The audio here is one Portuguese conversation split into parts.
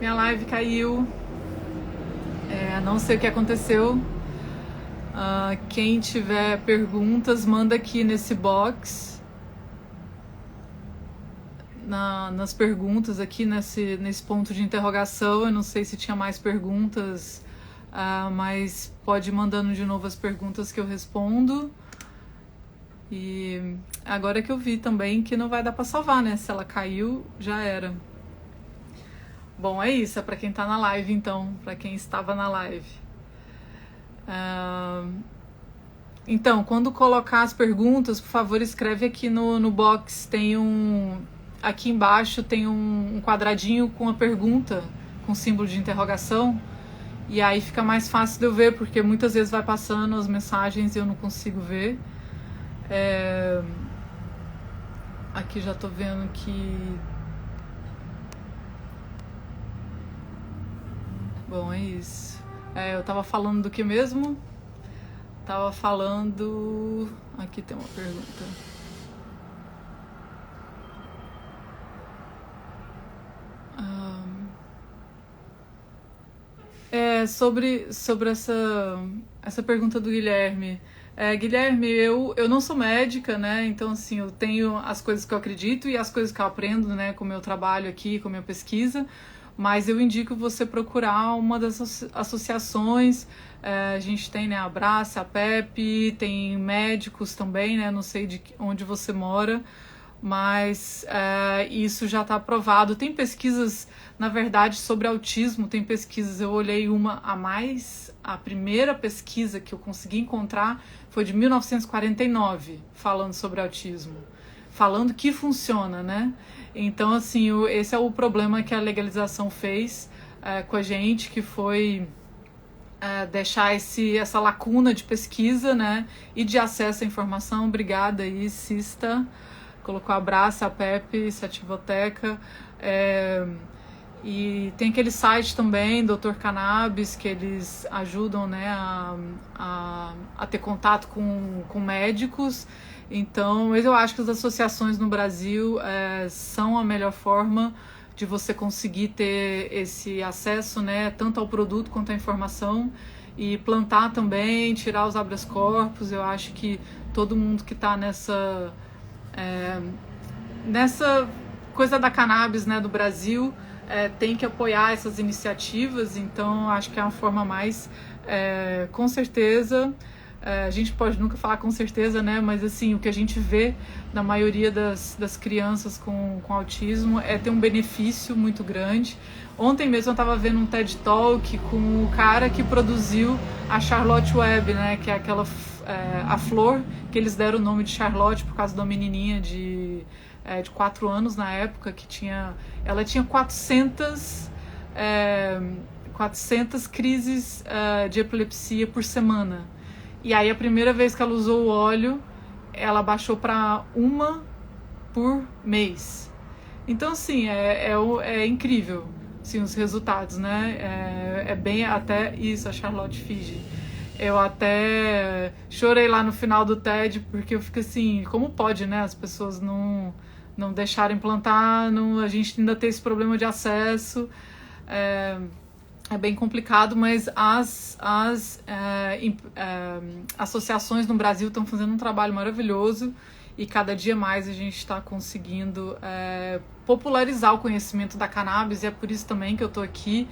Minha live caiu. Não sei o que aconteceu. Quem tiver perguntas, manda aqui nesse box. Nas perguntas aqui, nesse ponto de interrogação. Eu não sei se tinha mais perguntas, mas pode ir mandando de novo as perguntas que eu respondo. E agora que eu vi também que não vai dar pra salvar, né? Se ela caiu, já era. Bom, é isso, é pra quem tá na live então, pra quem estava na live. Então, quando colocar as perguntas, por favor, escreve aqui no box. Aqui embaixo tem um quadradinho com a pergunta, com símbolo de interrogação. E aí fica mais fácil de eu ver, porque muitas vezes vai passando as mensagens e eu não consigo ver. Aqui já tô vendo que... Bom, é isso. Eu tava falando do que mesmo? Tava falando... Aqui tem uma pergunta. Sobre essa pergunta do Guilherme. Guilherme, eu não sou médica, né? Então, assim, eu tenho as coisas que eu acredito e as coisas que eu aprendo, né? Com o meu trabalho aqui, com a minha pesquisa. Mas eu indico você procurar uma das associações. A gente tem, né, a Abraça, a PEP, tem médicos também, né? Não sei de onde você mora, mas isso já está aprovado. Tem pesquisas, na verdade, sobre autismo, tem pesquisas, eu olhei uma a mais, a primeira pesquisa que eu consegui encontrar foi de 1949, falando sobre autismo, falando que funciona, né? Então, assim, esse é o problema que a legalização fez com a gente, que foi deixar essa lacuna de pesquisa, né, e de acesso à informação. Obrigada aí, Sista. Colocou Abraça, a Pepe, Sativoteca. E tem aquele site também, Dr. Cannabis, que eles ajudam, né, a ter contato com médicos. Então, eu acho que as associações no Brasil são a melhor forma de você conseguir ter esse acesso, né, tanto ao produto quanto à informação, e plantar também, tirar os habeas corpus. Eu acho que todo mundo que está nessa coisa da cannabis, né, do Brasil, tem que apoiar essas iniciativas. Então acho que é uma forma mais, com certeza, a gente pode nunca falar com certeza, né, mas assim, o que a gente vê na maioria das crianças com autismo ter um benefício muito grande. Ontem mesmo eu estava vendo um TED Talk com o cara que produziu a Charlotte Web, né, que é aquela a flor que eles deram o nome de Charlotte por causa de uma menininha de 4 anos na época, ela tinha 400 crises de epilepsia por semana. E aí a primeira vez que ela usou o óleo, ela baixou para 1 por mês. Então, assim, é incrível, assim, os resultados, né? É bem até isso, a Charlotte Figi. Eu até chorei lá no final do TED, porque eu fico assim, como pode, né? As pessoas não deixarem plantar, a gente ainda tem esse problema de acesso. É bem complicado, mas as associações no Brasil estão fazendo um trabalho maravilhoso, e cada dia mais a gente está conseguindo popularizar o conhecimento da cannabis, e é por isso também que eu estou aqui.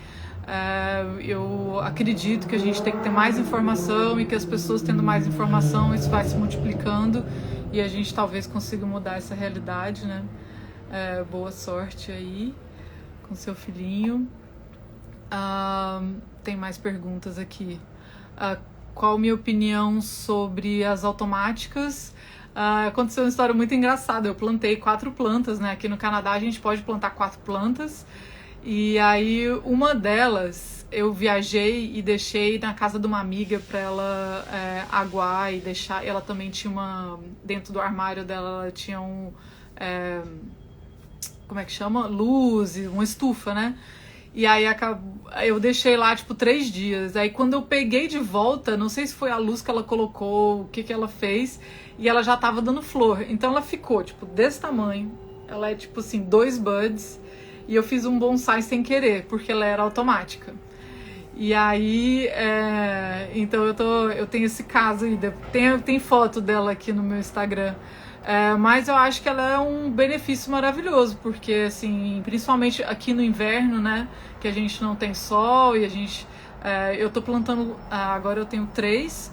Eu acredito que a gente tem que ter mais informação, e que as pessoas tendo mais informação, isso vai se multiplicando, e a gente talvez consiga mudar essa realidade, né? Boa sorte aí com seu filhinho. Tem mais perguntas aqui. Qual a minha opinião sobre as automáticas? Aconteceu uma história muito engraçada. Eu plantei 4 plantas, né? Aqui no Canadá a gente pode plantar 4 plantas. E aí uma delas eu viajei e deixei na casa de uma amiga para ela aguar e deixar. Ela também tinha dentro do armário dela, ela tinha como é que chama? Luz, uma estufa, né? E aí eu deixei lá, 3 dias. Aí quando eu peguei de volta, não sei se foi a luz que ela colocou, o que ela fez, e ela já tava dando flor. Então ela ficou, desse tamanho. Ela é, 2 buds. e eu fiz um bonsai sem querer, porque ela era automática. E aí, então eu tenho esse caso aí, tem foto dela aqui no meu Instagram. Mas eu acho que ela é um benefício maravilhoso, porque assim, principalmente aqui no inverno, né, que a gente não tem sol e eu tô plantando, agora eu tenho 3,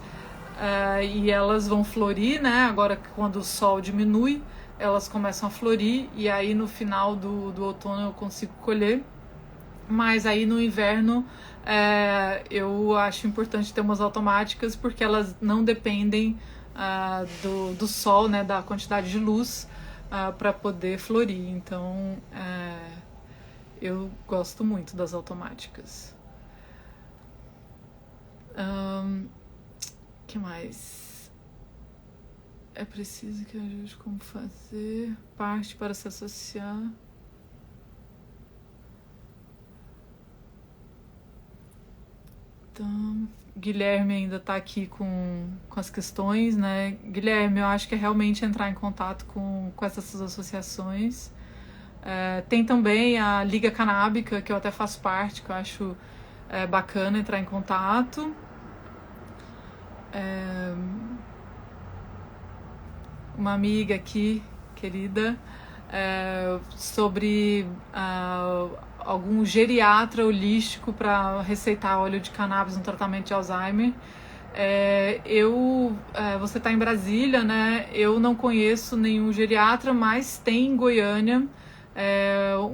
e elas vão florir, né, agora quando o sol diminui, elas começam a florir, e aí no final do outono eu consigo colher. Mas aí no inverno eu acho importante ter umas automáticas, porque elas não dependem do sol, né, da quantidade de luz para poder florir. Então eu gosto muito das automáticas. Que mais? É preciso que ajude como fazer parte para se associar. Então, Guilherme ainda está aqui com as questões, né? Guilherme, eu acho que é realmente entrar em contato com essas associações. Tem também a Liga Canábica, que eu até faço parte, que eu acho bacana entrar em contato. Uma amiga aqui, querida, sobre algum geriatra holístico para receitar óleo de cannabis no tratamento de Alzheimer. Você está em Brasília, né? Eu não conheço nenhum geriatra, mas tem em Goiânia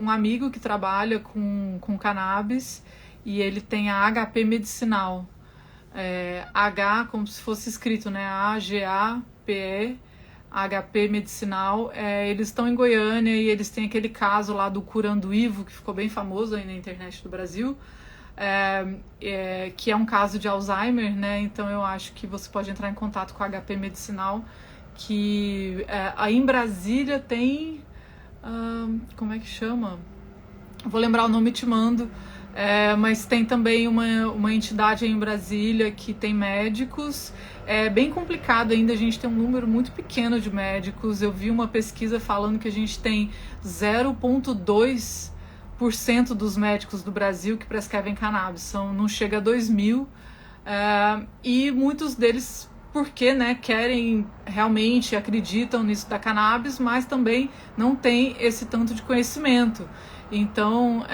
um amigo que trabalha com cannabis, e ele tem a HP Medicinal. H como se fosse escrito, né? AGAPE, HP Medicinal. Eles estão em Goiânia e eles têm aquele caso lá do Curanduivo, que ficou bem famoso aí na internet do Brasil, que é um caso de Alzheimer, né? Então eu acho que você pode entrar em contato com a HP Medicinal, que aí em Brasília tem... como é que chama? Vou lembrar o nome e te mando. Mas tem também uma entidade aí em Brasília que tem médicos. É bem complicado ainda, a gente tem um número muito pequeno de médicos. Eu vi uma pesquisa falando que a gente tem 0,2% dos médicos do Brasil que prescrevem cannabis, não chega a 2.000, e muitos deles porque, né, querem, realmente acreditam nisso da cannabis, mas também não tem esse tanto de conhecimento. Então,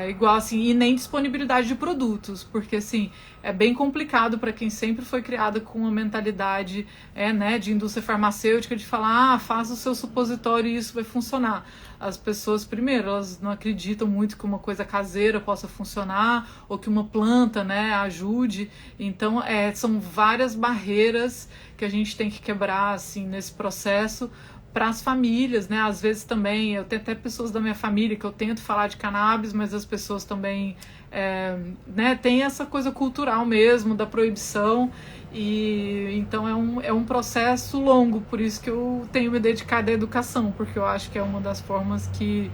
igual assim, e nem disponibilidade de produtos, porque assim, é bem complicado para quem sempre foi criada com uma mentalidade né, de indústria farmacêutica, de falar, faça o seu supositório e isso vai funcionar. As pessoas, primeiro, elas não acreditam muito que uma coisa caseira possa funcionar, ou que uma planta, né, ajude. Então, são várias barreiras que a gente tem que quebrar, assim, nesse processo, para as famílias, né? Às vezes também, eu tenho até pessoas da minha família que eu tento falar de cannabis, mas as pessoas também né, tem essa coisa cultural mesmo, da proibição, e então é um processo longo, por isso que eu tenho me dedicado à educação, porque eu acho que é uma das formas que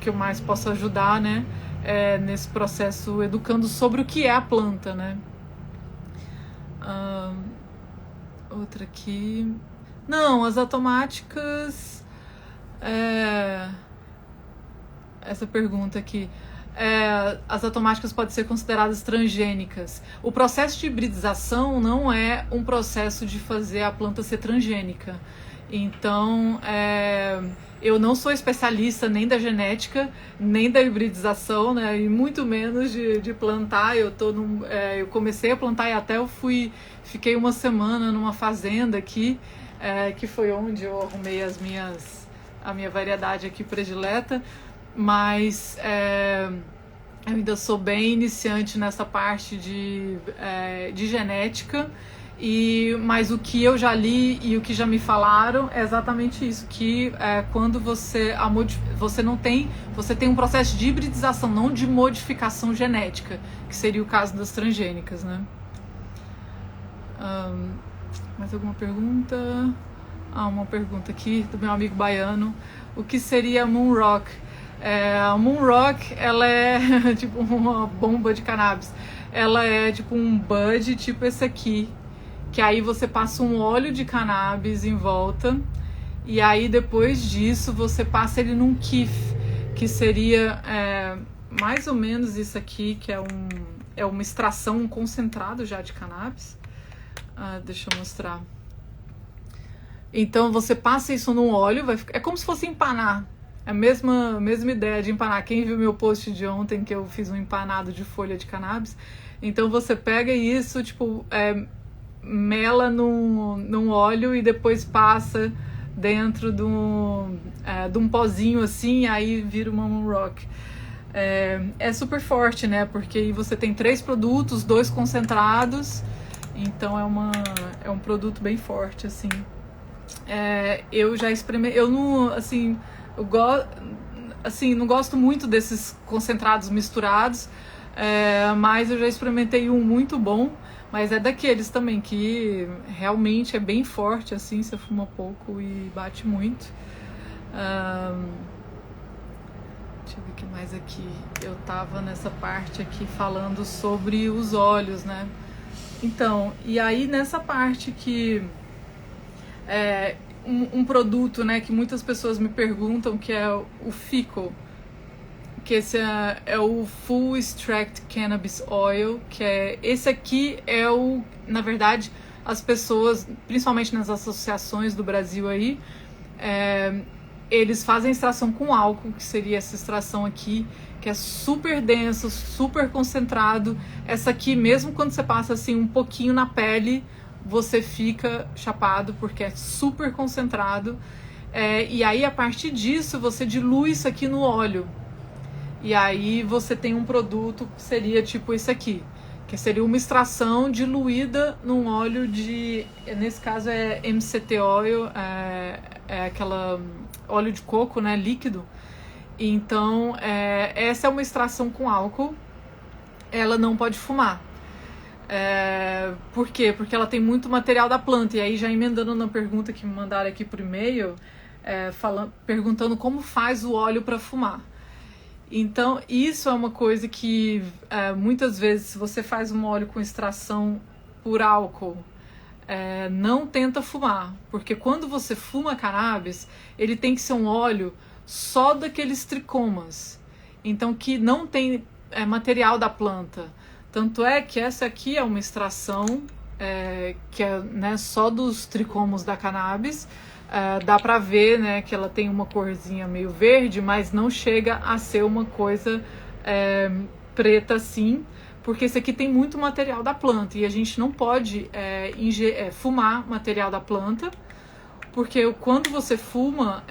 eu mais posso ajudar, né? Nesse processo, educando sobre o que é a planta, né? Outra aqui... Não, as automáticas... Essa pergunta aqui. As automáticas podem ser consideradas transgênicas. O processo de hibridização não é um processo de fazer a planta ser transgênica. Então, eu não sou especialista nem da genética, nem da hibridização, né, e muito menos de plantar. Eu comecei a plantar e até fiquei uma semana numa fazenda aqui, que foi onde eu arrumei a minha variedade aqui predileta, mas eu ainda sou bem iniciante nessa parte de genética, mas o que eu já li e o que já me falaram é exatamente isso, que quando você tem um processo de hibridização, não de modificação genética, que seria o caso das transgênicas, né? Mais alguma pergunta? Uma pergunta aqui do meu amigo baiano. O que seria Moon Rock? A Moon Rock, ela é tipo uma bomba de cannabis. Ela é tipo um bud, tipo esse aqui, que aí você passa um óleo de cannabis em volta, e aí depois disso você passa ele num kiff, que seria mais ou menos isso aqui, que é uma extração, um concentrado já de cannabis. Deixa eu mostrar. Então você passa isso num óleo, é como se fosse empanar. É a mesma ideia de empanar. Quem viu meu post de ontem que eu fiz um empanado de folha de cannabis, então você pega isso, tipo, mela num óleo e depois passa dentro de um pozinho assim, aí vira uma moon rock. É super forte, né? Porque aí você tem 3 produtos, 2 concentrados, então é um produto bem forte, assim. Eu já experimentei, eu não, assim, não gosto muito desses concentrados misturados, mas eu já experimentei um muito bom, mas é daqueles também que realmente é bem forte, assim, você fuma pouco e bate muito. Deixa eu ver o que mais aqui. Eu tava nessa parte aqui falando sobre os olhos, né? Então, e aí nessa parte que um produto, né, que muitas pessoas me perguntam, que é o FICO, que esse é o Full Extract Cannabis Oil, que esse aqui na verdade, as pessoas, principalmente nas associações do Brasil aí, eles fazem extração com álcool, que seria essa extração aqui, que é super denso, super concentrado. Essa aqui, mesmo quando você passa assim um pouquinho na pele, você fica chapado, porque é super concentrado. E aí, a partir disso, você dilui isso aqui no óleo. E aí você tem um produto que seria tipo esse aqui, que seria uma extração diluída num óleo nesse caso é MCT oil, aquela óleo de coco, né, líquido. Então, essa é uma extração com álcool, ela não pode fumar. Por quê? Porque ela tem muito material da planta. E aí, já emendando na pergunta que me mandaram aqui por e-mail, perguntando como faz o óleo para fumar. Então, isso é uma coisa que muitas vezes, se você faz um óleo com extração por álcool, não tenta fumar. Porque quando você fuma cannabis, ele tem que ser um óleo só daqueles tricomas. Então, que não tem material da planta. Tanto é que essa aqui é uma extração que é, né, só dos tricomos da cannabis. Dá pra ver, né, que ela tem uma corzinha meio verde, mas não chega a ser uma coisa preta assim, porque esse aqui tem muito material da planta e a gente não pode fumar material da planta, porque quando você fuma,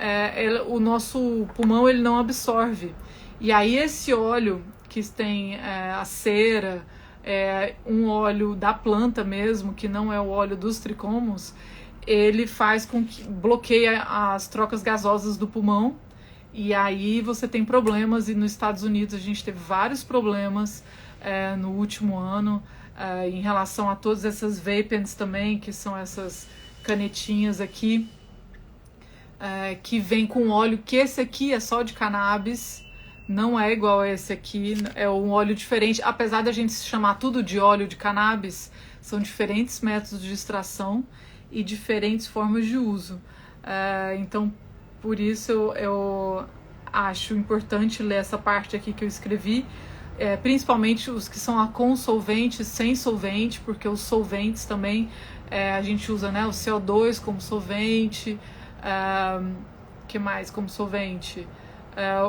o nosso pulmão ele não absorve. E aí esse óleo que tem a cera, um óleo da planta mesmo, que não é o óleo dos tricomos, ele faz com que bloqueia as trocas gasosas do pulmão, e aí você tem problemas. E nos Estados Unidos a gente teve vários problemas no último ano em relação a todas essas vapens também, que são essas canetinhas aqui que vem com óleo, que esse aqui é só de cannabis, não é igual a esse aqui, é um óleo diferente. Apesar da gente chamar tudo de óleo de cannabis, são diferentes métodos de extração e diferentes formas de uso. Então, por isso eu acho importante ler essa parte aqui que eu escrevi, principalmente os que são com solvente, sem solvente, porque os solventes também, a gente usa, né, o CO2 como solvente, que mais como solvente?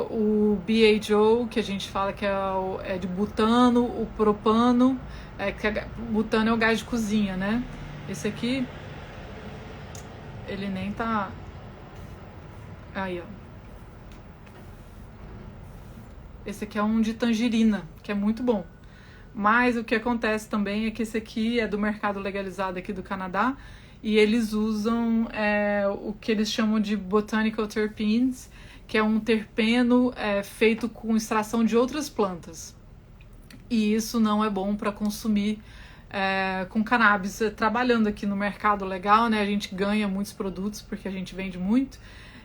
O BHO, que a gente fala que é de butano, o propano, butano é o gás de cozinha, né? Esse aqui, ele nem tá... Aí, ó. Esse aqui é um de tangerina, que é muito bom. Mas o que acontece também é que esse aqui é do mercado legalizado aqui do Canadá, e eles usam o que eles chamam de botanical terpenes, que é um terpeno feito com extração de outras plantas. E isso não é bom para consumir com cannabis. Trabalhando aqui no mercado legal, né, a gente ganha muitos produtos porque a gente vende muito.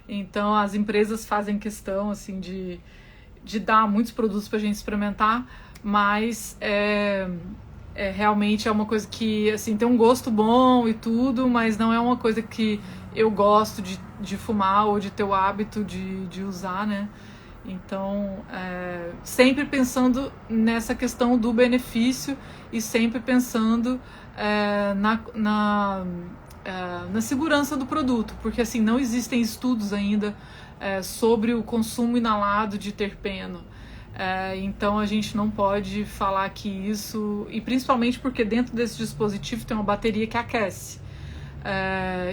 Então as empresas fazem questão assim, de dar muitos produtos para a gente experimentar, mas realmente é uma coisa que assim, tem um gosto bom e tudo, mas não é uma coisa que eu gosto de fumar ou de ter o hábito de usar, né? Então, sempre pensando nessa questão do benefício e sempre pensando na segurança do produto, porque assim, não existem estudos ainda sobre o consumo inalado de terpeno. Então a gente não pode falar que isso, e principalmente porque dentro desse dispositivo tem uma bateria que aquece.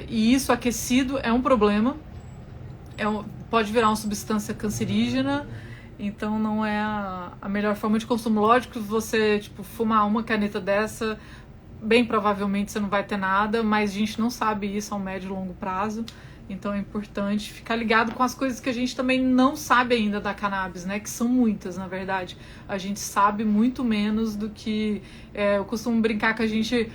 E isso aquecido é um problema, pode virar uma substância cancerígena, então não é a melhor forma de consumo. Lógico que você fumar uma caneta dessa, bem provavelmente você não vai ter nada, mas a gente não sabe isso a médio e longo prazo. Então é importante ficar ligado com as coisas que a gente também não sabe ainda da cannabis, né? Que são muitas, na verdade. A gente sabe muito menos do que... eu costumo brincar que a gente,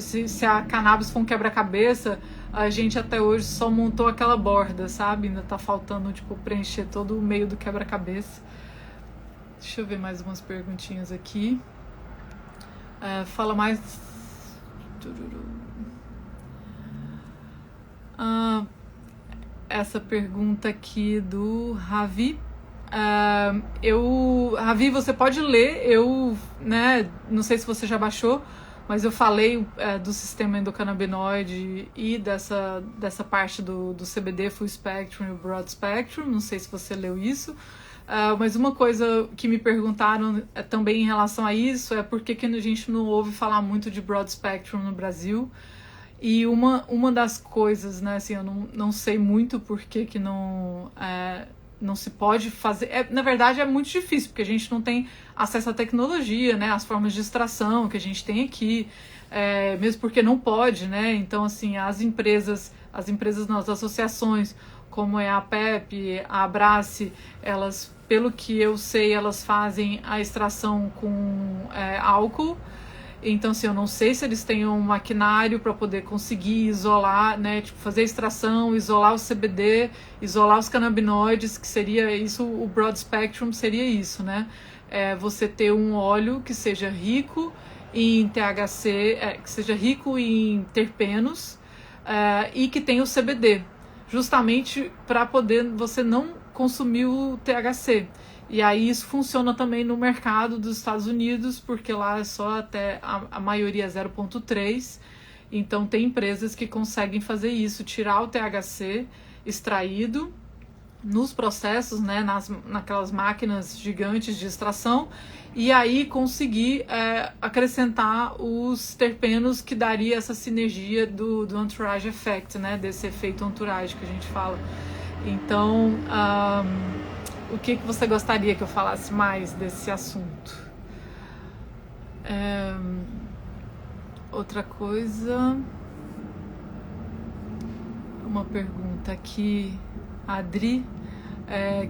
se a cannabis for um quebra-cabeça, a gente até hoje só montou aquela borda, sabe? Ainda tá faltando, preencher todo o meio do quebra-cabeça. Deixa eu ver mais umas perguntinhas aqui. Fala mais... essa pergunta aqui do Ravi. Ravi, você pode ler, não sei se você já baixou, mas eu falei do sistema endocannabinoide e dessa parte do CBD, Full Spectrum e o Broad Spectrum, não sei se você leu isso. Mas uma coisa que me perguntaram também em relação a isso é por que a gente não ouve falar muito de Broad Spectrum no Brasil. E uma das coisas, né, assim, eu não sei muito por que não se pode fazer. Na verdade, é muito difícil, porque a gente não tem acesso à tecnologia, né, às formas de extração que a gente tem aqui, mesmo porque não pode, né. Então, assim, as empresas não, as associações, como é a PEP, a Abrace, elas, pelo que eu sei, elas fazem a extração com álcool. Então, assim, eu não sei se eles têm um maquinário para poder conseguir isolar, né, fazer a extração, isolar o CBD, isolar os canabinoides, que seria isso, o Broad Spectrum seria isso, né? Você ter um óleo que seja rico em THC, que seja rico em terpenos e que tenha o CBD, justamente para poder você não consumir o THC. E aí isso funciona também no mercado dos Estados Unidos, porque lá é só até a maioria é 0,3. Então tem empresas que conseguem fazer isso, tirar o THC extraído nos processos, né, naquelas máquinas gigantes de extração, e aí conseguir acrescentar os terpenos que daria essa sinergia do entourage effect, né, desse efeito entourage que a gente fala. Então... o que você gostaria que eu falasse mais desse assunto? Outra coisa... Uma pergunta aqui. Adri.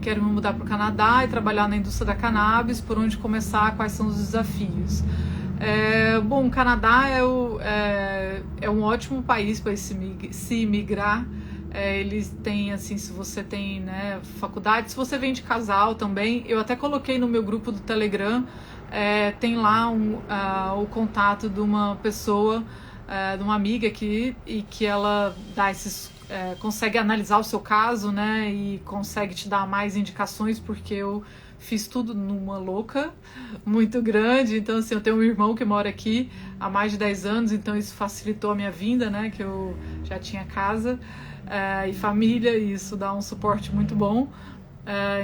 Quero me mudar para o Canadá e trabalhar na indústria da cannabis. Por onde começar? Quais são os desafios? Bom, o Canadá é um ótimo país para se imigrar. Eles têm, assim, se você tem, né, faculdade, se você vem de casal também, eu até coloquei no meu grupo do Telegram, tem lá o contato de uma pessoa, de uma amiga aqui, e que ela dá consegue analisar o seu caso, né, e consegue te dar mais indicações, porque eu fiz tudo numa louca muito grande. Então, assim, eu tenho um irmão que mora aqui há mais de 10 anos, então isso facilitou a minha vinda, né, que eu já tinha casa e família, e isso dá um suporte muito bom.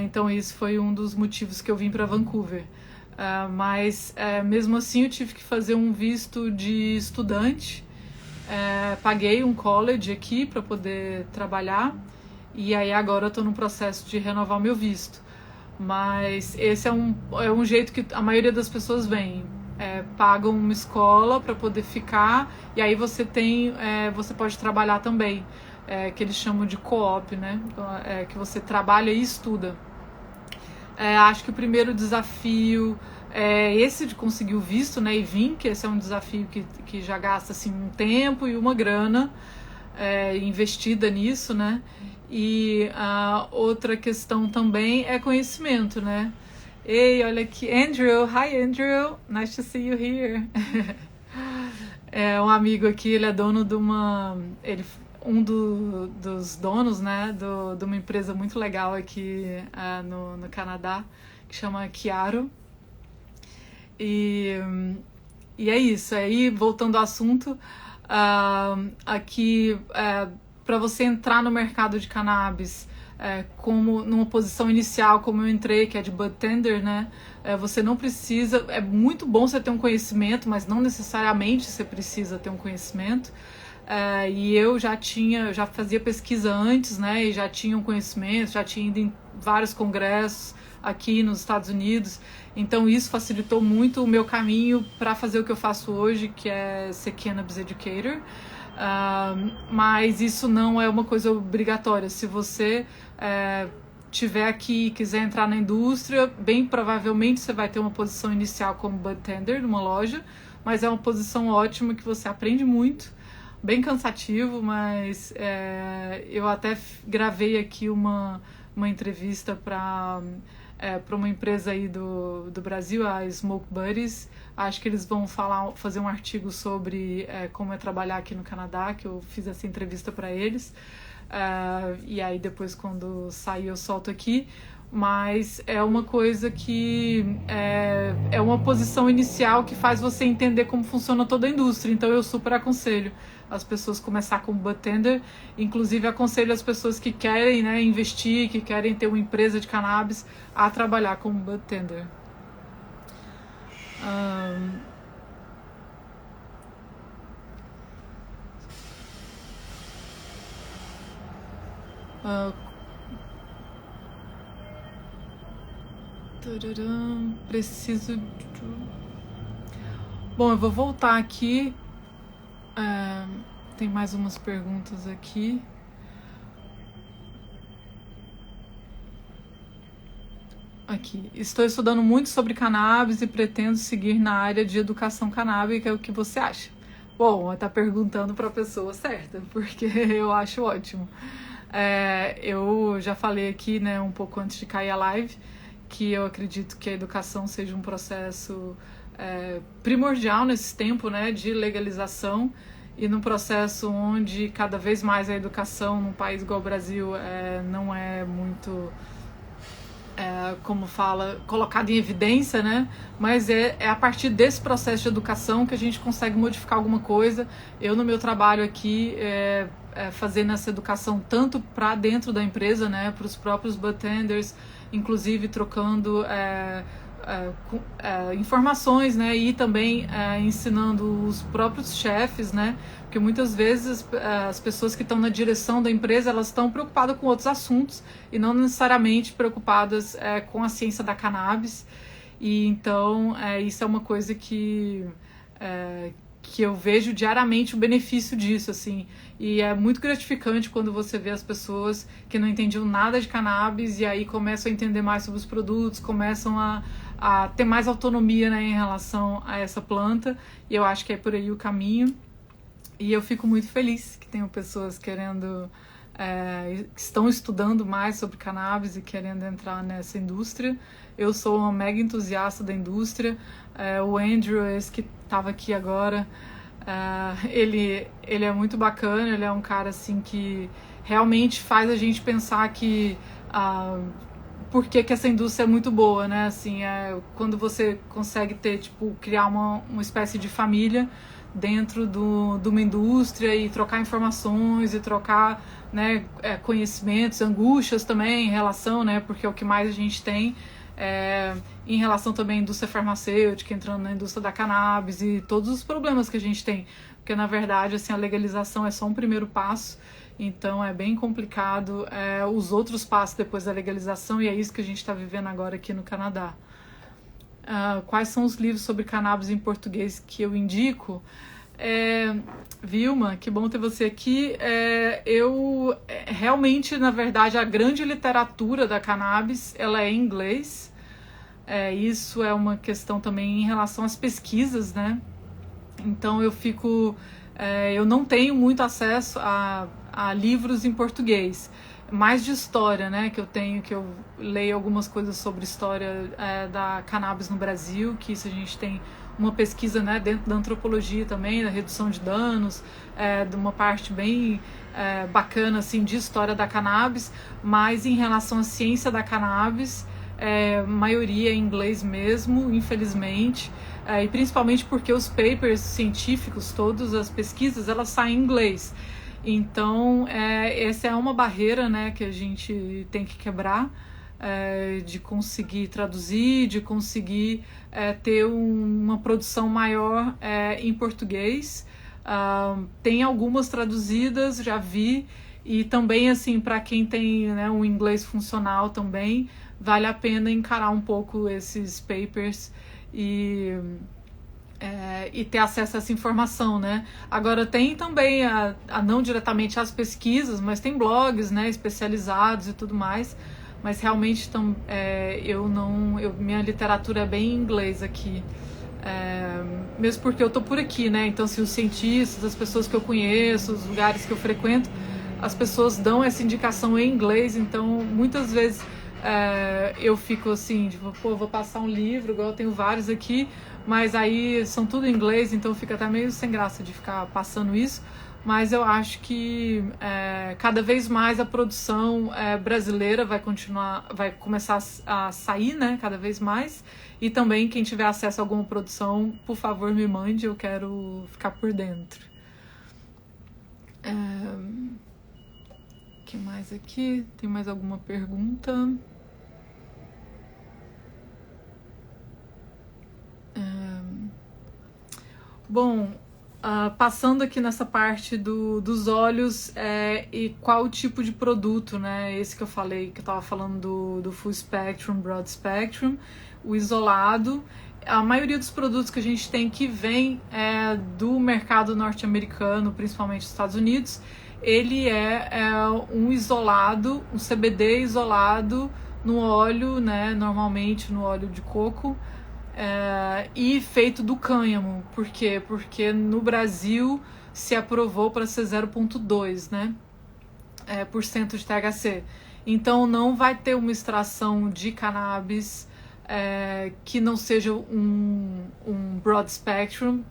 Então isso foi um dos motivos que eu vim para Vancouver. Mas mesmo assim eu tive que fazer um visto de estudante. Paguei um college aqui para poder trabalhar, e aí agora eu estou no processo de renovar meu visto. Mas esse é um jeito que a maioria das pessoas vem. Pagam uma escola para poder ficar, e aí você pode trabalhar também. Que eles chamam de co-op, né? Que você trabalha e estuda. Acho que o primeiro desafio é esse de conseguir o visto, né? E vir, que esse é um desafio que já gasta assim, um tempo e uma grana investida nisso, né? E a outra questão também é conhecimento, né? Ei, olha aqui, Andrew. Hi, Andrew. Nice to see you here. Um amigo aqui, ele é dono de uma... dos donos, né, de uma empresa muito legal aqui no Canadá, que chama Chiaro. E, e é isso. Aí, voltando ao assunto, aqui, para você entrar no mercado de cannabis, como numa posição inicial, como eu entrei, que é de bud tender, né? Você não precisa. É muito bom você ter um conhecimento, mas não necessariamente você precisa ter um conhecimento. E eu já fazia pesquisa antes, né? E já tinha um conhecimento, já tinha ido em vários congressos aqui nos Estados Unidos. Então isso facilitou muito o meu caminho para fazer o que eu faço hoje, que é ser Cannabis Educator. Mas isso não é uma coisa obrigatória. Se você tiver aqui e quiser entrar na indústria, bem provavelmente você vai ter uma posição inicial como bud tender numa loja, mas é uma posição ótima que você aprende muito, bem cansativo, mas eu até gravei aqui uma entrevista para uma empresa aí do Brasil, a Smoke Buddies. Acho que eles vão fazer um artigo sobre como é trabalhar aqui no Canadá, que eu fiz essa entrevista para eles. E aí depois, quando sair, eu solto aqui. Mas é uma coisa que é uma posição inicial que faz você entender como funciona toda a indústria. Então eu super aconselho as pessoas começar como bud tender. Inclusive aconselho as pessoas que querem, né, investir, que querem ter uma empresa de cannabis, a trabalhar como bud tender. Preciso. Bom, eu vou voltar aqui. Tem mais umas perguntas aqui. Aqui. Estou estudando muito sobre cannabis e pretendo seguir na área de educação canábica. O que você acha? Bom, tá perguntando para a pessoa certa, porque eu acho ótimo. Eu já falei aqui, né, um pouco antes de cair a live, que eu acredito que a educação seja um processo primordial nesse tempo, né, de legalização, e num processo onde cada vez mais a educação num país igual o Brasil não é muito, como fala, colocada em evidência, né? Mas é a partir desse processo de educação que a gente consegue modificar alguma coisa. Eu, no meu trabalho aqui, fazendo essa educação tanto para dentro da empresa, né, para os próprios bud tenders, inclusive trocando informações, né, e também ensinando os próprios chefes, né, porque muitas vezes as pessoas que estão na direção da empresa, elas estão preocupadas com outros assuntos e não necessariamente preocupadas com a ciência da cannabis. E então isso é uma coisa que eu vejo diariamente o benefício disso, assim, e é muito gratificante quando você vê as pessoas que não entendiam nada de cannabis e aí começam a entender mais sobre os produtos, começam a ter mais autonomia, né, em relação a essa planta, e eu acho que é por aí o caminho, e eu fico muito feliz que tenham pessoas querendo, que estão estudando mais sobre cannabis e querendo entrar nessa indústria. Eu sou uma mega entusiasta da indústria. O Andrew, esse que estava aqui agora, ele é muito bacana, ele é um cara assim que realmente faz a gente pensar que por que essa indústria é muito boa, né? Assim, quando você consegue ter, tipo, criar uma espécie de família dentro de uma indústria e trocar informações e trocar, né, conhecimentos, angústias também em relação, né, porque é o que mais a gente tem em relação também à indústria farmacêutica, entrando na indústria da cannabis e todos os problemas que a gente tem, porque na verdade assim, a legalização é só um primeiro passo, então é bem complicado os outros passos depois da legalização, e é isso que a gente está vivendo agora aqui no Canadá. Quais são os livros sobre cannabis em português que eu indico? Vilma, que bom ter você aqui. Eu realmente, na verdade, a grande literatura da cannabis, ela é em inglês. Isso é uma questão também em relação às pesquisas, né? Então eu não tenho muito acesso a livros em português, mais de história, né, que eu leio algumas coisas sobre história da cannabis no Brasil, que isso a gente tem uma pesquisa, né, dentro da antropologia também, da redução de danos, de uma parte bem bacana assim, de história da cannabis, mas em relação à ciência da cannabis, maioria em inglês mesmo, infelizmente, e principalmente porque os papers científicos, todas as pesquisas, elas saem em inglês. Então, essa é uma barreira, né, que a gente tem que quebrar, de conseguir traduzir, de conseguir ter uma produção maior em português. Tem algumas traduzidas, já vi, e também, assim, para quem tem, né, um inglês funcional também, vale a pena encarar um pouco esses papers e ter acesso a essa informação, né? Agora tem também não diretamente as pesquisas, mas tem blogs, né, especializados e tudo mais, mas realmente minha literatura é bem em inglês aqui, mesmo porque eu tô por aqui, né? Então, assim, os cientistas, as pessoas que eu conheço, os lugares que eu frequento, as pessoas dão essa indicação em inglês, então muitas vezes eu fico assim, tipo, pô, vou passar um livro, igual eu tenho vários aqui, mas aí são tudo em inglês, então fica até meio sem graça de ficar passando isso. Mas eu acho que cada vez mais a produção brasileira vai começar a sair, né, cada vez mais. E também quem tiver acesso a alguma produção, por favor, me mande, eu quero ficar por dentro. O que mais aqui? Tem mais alguma pergunta? Bom, passando aqui nessa parte dos óleos e qual tipo de produto, né? Esse que eu falei, que eu tava falando do Full Spectrum, Broad Spectrum, o isolado. A maioria dos produtos que a gente tem que vem do mercado norte-americano, principalmente dos Estados Unidos, ele um isolado, um CBD isolado no óleo, né? Normalmente no óleo de coco. E feito do cânhamo. Por quê? Porque no Brasil se aprovou para ser 0,2, né? Por cento de THC. Então não vai ter uma extração de cannabis que não seja um broad spectrum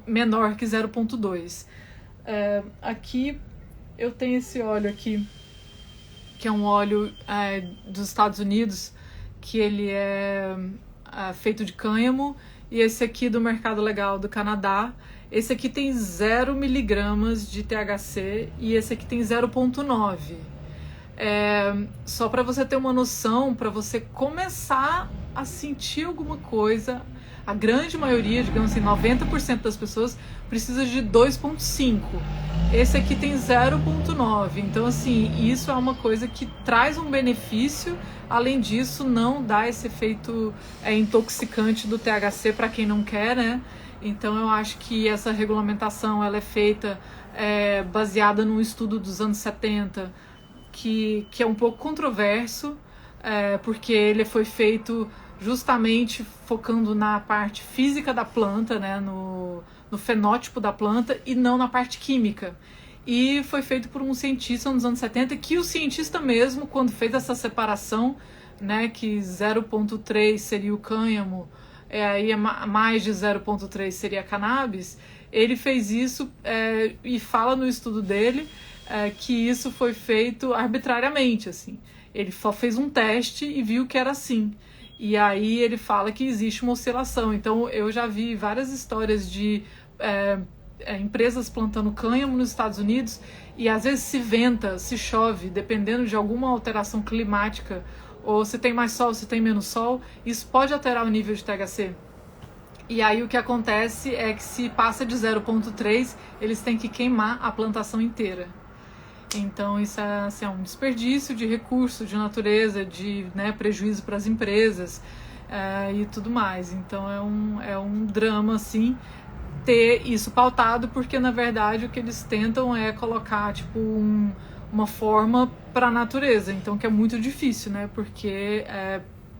menor que 0,2. Aqui eu tenho esse óleo aqui, que é um óleo dos Estados Unidos, que ele feito de cânhamo, e esse aqui do mercado legal do Canadá. Esse aqui tem 0 miligramas de THC e esse aqui tem 0,9. Só para você ter uma noção, para você começar a sentir alguma coisa, a grande maioria, digamos assim, 90% das pessoas precisa de 2,5. Esse aqui tem 0,9. Então, assim, isso é uma coisa que traz um benefício. Além disso, não dá esse efeito intoxicante do THC para quem não quer, né? Então, eu acho que essa regulamentação ela é feita baseada num estudo dos anos 70, que é um pouco controverso, porque ele foi feito justamente focando na parte física da planta, né, no fenótipo da planta, e não na parte química. E foi feito por um cientista nos anos 70, que o cientista mesmo, quando fez essa separação, né, que 0,3 seria o cânhamo, aí mais de 0,3 seria a cannabis, ele fez isso e fala no estudo dele que isso foi feito arbitrariamente, assim. Ele só fez um teste e viu que era assim. E aí ele fala que existe uma oscilação. Então eu já vi várias histórias de empresas plantando cânhamo nos Estados Unidos, e às vezes se venta, se chove, dependendo de alguma alteração climática, ou se tem mais sol, se tem menos sol, isso pode alterar o nível de THC. E aí o que acontece é que se passa de 0,3, eles têm que queimar a plantação inteira. Então isso assim, é um desperdício de recurso, de natureza, de prejuízo para as empresas e tudo mais. Então é um drama, assim, ter isso pautado, porque na verdade o que eles tentam é colocar tipo uma forma para a natureza, então que é muito difícil, né? Porque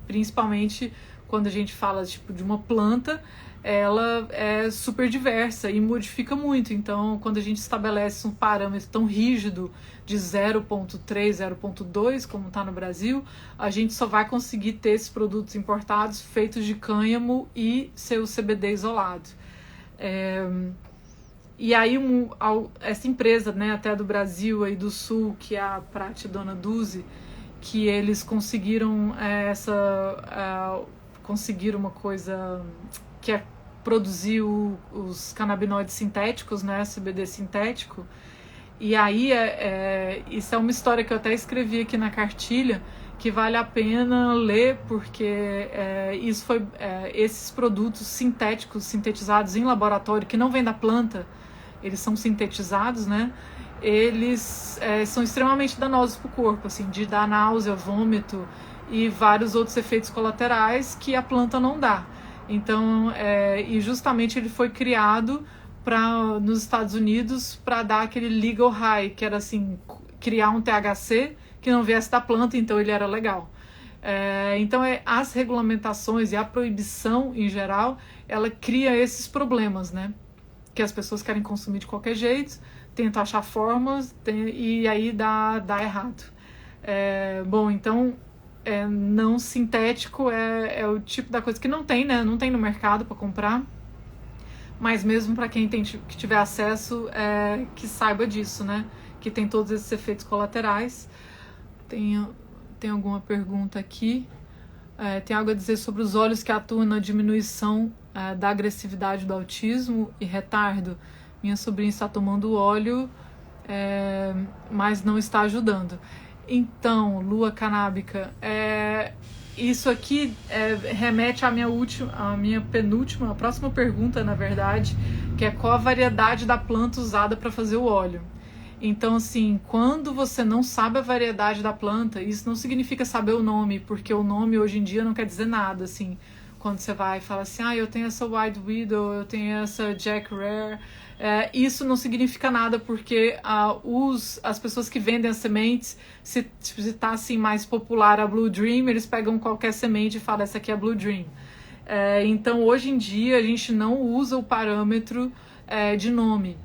principalmente quando a gente fala tipo de uma planta, ela é super diversa e modifica muito. Então, quando a gente estabelece um parâmetro tão rígido de 0,3, 0,2, como está no Brasil, a gente só vai conseguir ter esses produtos importados feitos de cânhamo e seu CBD isolado. E aí essa empresa, né, até do Brasil aí do Sul, que é a Prate Dona Duzi, que eles conseguiram conseguiram uma coisa que é produzir os canabinoides sintéticos, né, CBD sintético. E aí isso é uma história que eu até escrevi aqui na cartilha, que vale a pena ler, porque esses produtos sintéticos, sintetizados em laboratório, que não vêm da planta, eles são sintetizados, né? Eles são extremamente danosos para o corpo, assim, de dar náusea, vômito e vários outros efeitos colaterais que a planta não dá. Então, e justamente ele foi criado nos Estados Unidos para dar aquele legal high, que era assim, criar um THC que não viesse da planta, então ele era legal. Então, as regulamentações e a proibição em geral, ela cria esses problemas, né? Que as pessoas querem consumir de qualquer jeito, tentam achar formas e aí dá errado. Bom, então, não sintético é o tipo da coisa que não tem, né? Não tem no mercado para comprar, mas mesmo para quem que tiver acesso, que saiba disso, né? Que tem todos esses efeitos colaterais. Tem alguma pergunta aqui? Tem algo a dizer sobre os óleos que atuam na diminuição da agressividade do autismo e retardo? Minha sobrinha está tomando óleo, mas não está ajudando. Então, lua canábica, isso aqui remete à a próxima pergunta, na verdade, que é qual a variedade da planta usada para fazer o óleo. Então, assim, quando você não sabe a variedade da planta, isso não significa saber o nome, porque o nome hoje em dia não quer dizer nada, assim. Quando você vai e fala assim, eu tenho essa White Widow, eu tenho essa Jack Rare, isso não significa nada, porque as pessoas que vendem as sementes, se tá assim mais popular a Blue Dream, eles pegam qualquer semente e falam, essa aqui é a Blue Dream. Então, hoje em dia, a gente não usa o parâmetro de nome.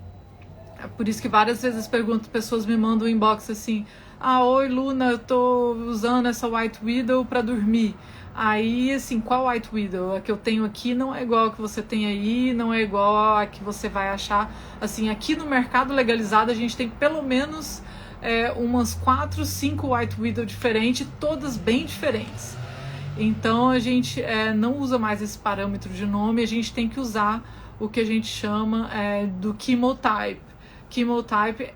Por isso que várias vezes pessoas me mandam um inbox assim, oi Luna, eu tô usando essa White Widow para dormir. Aí, assim, qual White Widow? A que eu tenho aqui não é igual a que você tem aí, não é igual a que você vai achar. Assim, aqui no mercado legalizado a gente tem pelo menos umas 4, 5 White Widow diferentes, todas bem diferentes. Então a gente não usa mais esse parâmetro de nome, a gente tem que usar o que a gente chama do chemotype. Chemotype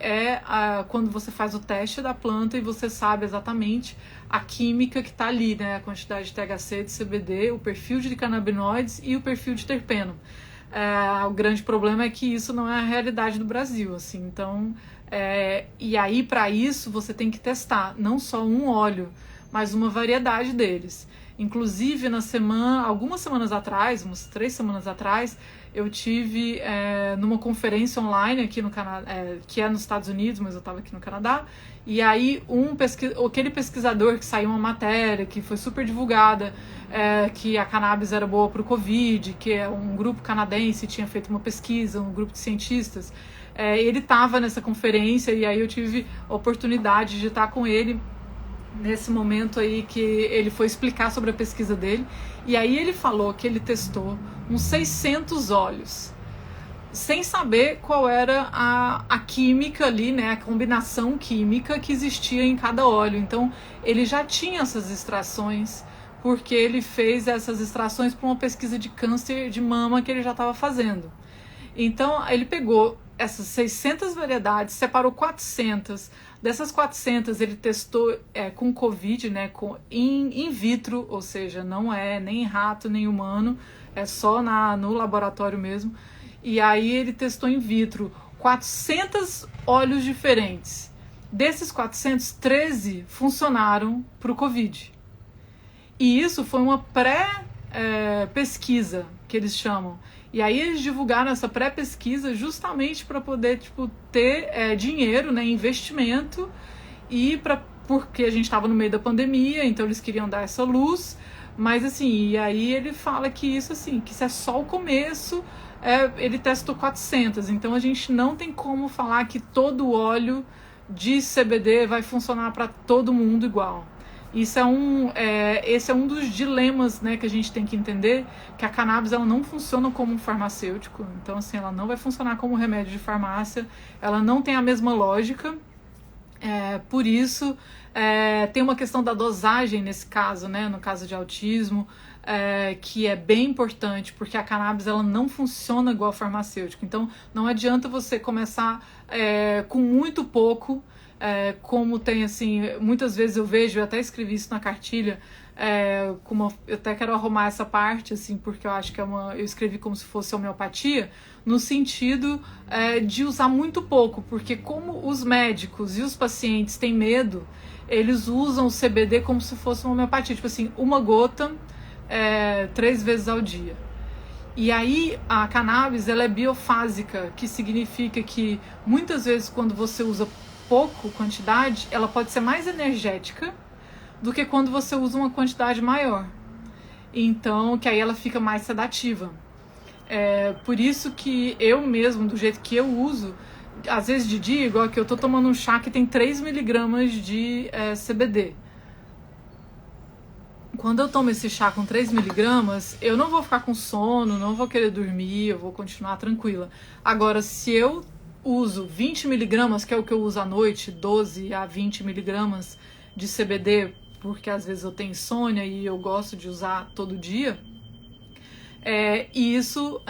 quando você faz o teste da planta e você sabe exatamente a química que está ali, né? A quantidade de THC, de CBD, o perfil de canabinoides e o perfil de terpeno. O grande problema é que isso não é a realidade do Brasil, assim. Então, e aí para isso você tem que testar não só um óleo, mas uma variedade deles. Inclusive, algumas semanas atrás, umas 3 semanas atrás, eu tive numa conferência online aqui no Canadá, que é nos Estados Unidos, mas eu estava aqui no Canadá, e aí aquele pesquisador que saiu uma matéria, que foi super divulgada, que a cannabis era boa para o Covid, que um grupo canadense tinha feito uma pesquisa, um grupo de cientistas, ele estava nessa conferência, e aí eu tive a oportunidade de estar com ele nesse momento aí que ele foi explicar sobre a pesquisa dele, e aí ele falou que ele testou uns 600 óleos, sem saber qual era a química ali, né, a combinação química que existia em cada óleo. Então ele já tinha essas extrações, porque ele fez essas extrações para uma pesquisa de câncer de mama que ele já estava fazendo. Então ele pegou essas 600 variedades, separou 400. Dessas 400 ele testou com Covid, né, in vitro, ou seja, não é nem rato nem humano, é só no laboratório mesmo. E aí ele testou in vitro 400 óleos diferentes. Desses 400, 13 funcionaram para o Covid. E isso foi uma pré-pesquisa, que eles chamam. E aí eles divulgaram essa pré-pesquisa justamente para poder ter dinheiro, né, investimento, e porque a gente estava no meio da pandemia, então eles queriam dar essa luz Mas assim, e aí ele fala que isso assim, que isso é só o começo, ele testou 400, então a gente não tem como falar que todo óleo de CBD vai funcionar para todo mundo igual. Isso esse é um dos dilemas, né, que a gente tem que entender, que a cannabis ela não funciona como um farmacêutico, então assim, ela não vai funcionar como remédio de farmácia, ela não tem a mesma lógica. Por isso, tem uma questão da dosagem nesse caso, né? No caso de autismo, que é bem importante, porque a cannabis ela não funciona igual farmacêutico. Então, não adianta você começar com muito pouco, como tem assim, muitas vezes eu vejo, eu até escrevi isso na cartilha, eu até quero arrumar essa parte, assim, porque eu acho que eu escrevi como se fosse homeopatia, no sentido de usar muito pouco, porque como os médicos e os pacientes têm medo, eles usam o CBD como se fosse uma homeopatia, tipo assim, uma gota 3 vezes ao dia. E aí a cannabis ela é biofásica, que significa que muitas vezes quando você usa pouco quantidade, ela pode ser mais energética do que quando você usa uma quantidade maior. Então, que aí ela fica mais sedativa. Por isso que eu mesmo, do jeito que eu uso, às vezes de dia, igual que eu tô tomando um chá que tem 3 miligramas de CBD. Quando eu tomo esse chá com 3 miligramas, eu não vou ficar com sono, não vou querer dormir, eu vou continuar tranquila. Agora, se eu uso 20 miligramas, que é o que eu uso à noite, 12 a 20 miligramas de CBD, porque às vezes eu tenho insônia e eu gosto de usar todo dia, e isso